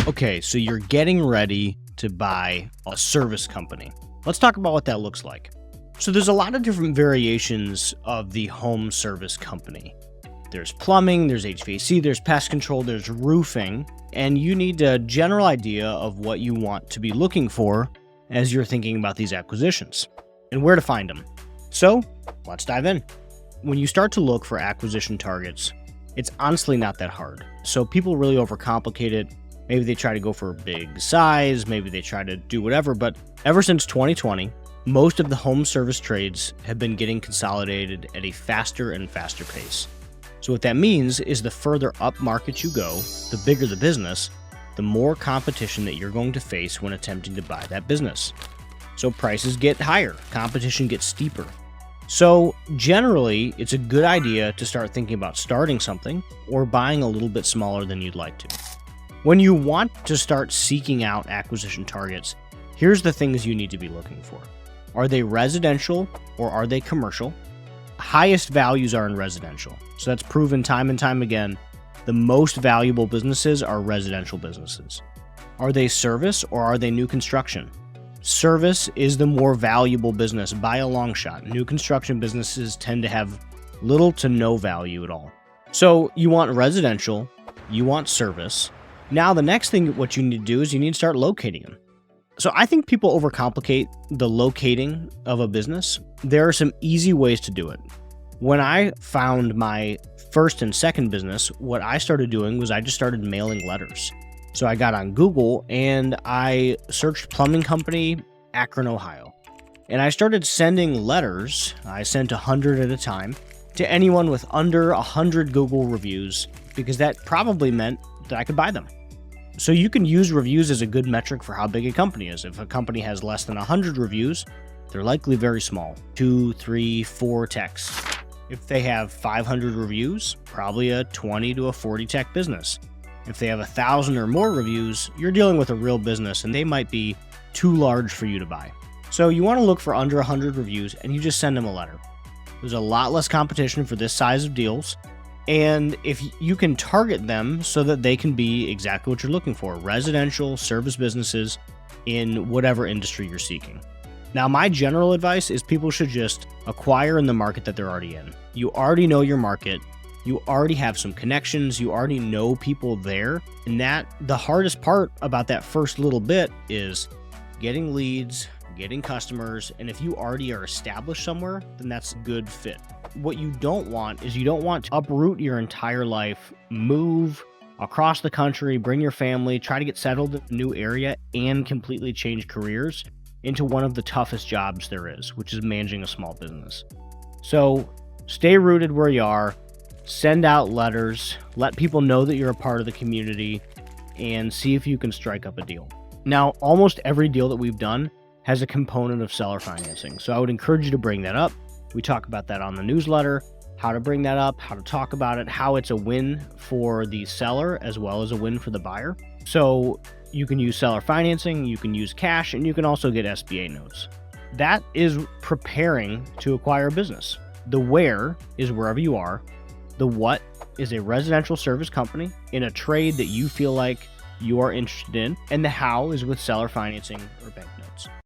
Okay, so you're getting ready to buy a service company. Let's talk about what that looks like. So there's a lot of different variations of the home service company. There's plumbing, there's HVAC, there's pest control, there's roofing, and you need a general idea of what you want to be looking for as you're thinking about these acquisitions and where to find them. So let's dive in. When you start to look for acquisition targets, it's honestly not that hard. So people really overcomplicate it. Maybe they try to go for a big size, maybe they try to do whatever, but ever since 2020, most of the home service trades have been getting consolidated at a faster and faster pace. So what that means is the further up market you go, the bigger the business, the more competition that you're going to face when attempting to buy that business. So prices get higher, competition gets steeper. So generally, it's a good idea to start thinking about starting something or buying a little bit smaller than you'd like to. When you want to start seeking out acquisition targets, here's the things you need to be looking for. Are they residential or are they commercial? Highest values are in residential. So that's proven time and time again. The most valuable businesses are residential businesses. Are they service or are they new construction? Service is the more valuable business by a long shot. New construction businesses tend to have little to no value at all. So you want residential, you want service. Now the next thing what you need to do is you need to start locating them. So I think people overcomplicate the locating of a business. There are some easy ways to do it. When I found my first and second business, what I started doing was I just started mailing letters. So I got on Google and I searched plumbing company, Akron, Ohio. And I started sending letters. I sent 100 at a time to anyone with under 100 Google reviews because that probably meant that I could buy them. So you can use reviews as a good metric for how big a company is. If a company has less than 100 reviews, they're likely very small, 2, 3, 4 techs. If they have 500 reviews, probably a 20 to a 40 tech business. If they have 1,000 or more reviews, you're dealing with a real business and they might be too large for you to buy. So you want to look for under 100 reviews and you just send them a letter. There's a lot less competition for this size of deals. And if you can target them so that they can be exactly what you're looking for, residential, service businesses in whatever industry you're seeking. Now, my general advice is people should just acquire in the market that they're already in. You already know your market. You already have some connections. You already know people there. And the hardest part about that first little bit is getting leads, getting customers. And if you already are established somewhere, then that's a good fit. What you don't want is you don't want to uproot your entire life, move across the country, bring your family, try to get settled in a new area, and completely change careers into one of the toughest jobs there is, which is managing a small business. So stay rooted where you are, send out letters, let people know that you're a part of the community, and see if you can strike up a deal. Now, almost every deal that we've done has a component of seller financing, so I would encourage you to bring that up. We talk about that on the newsletter, how to bring that up, how to talk about it, how it's a win for the seller as well as a win for the buyer. So you can use seller financing, you can use cash, and you can also get SBA notes. That is preparing to acquire a business. The where is wherever you are. The what is a residential service company in a trade that you feel like you are interested in. And the how is with seller financing or bank notes.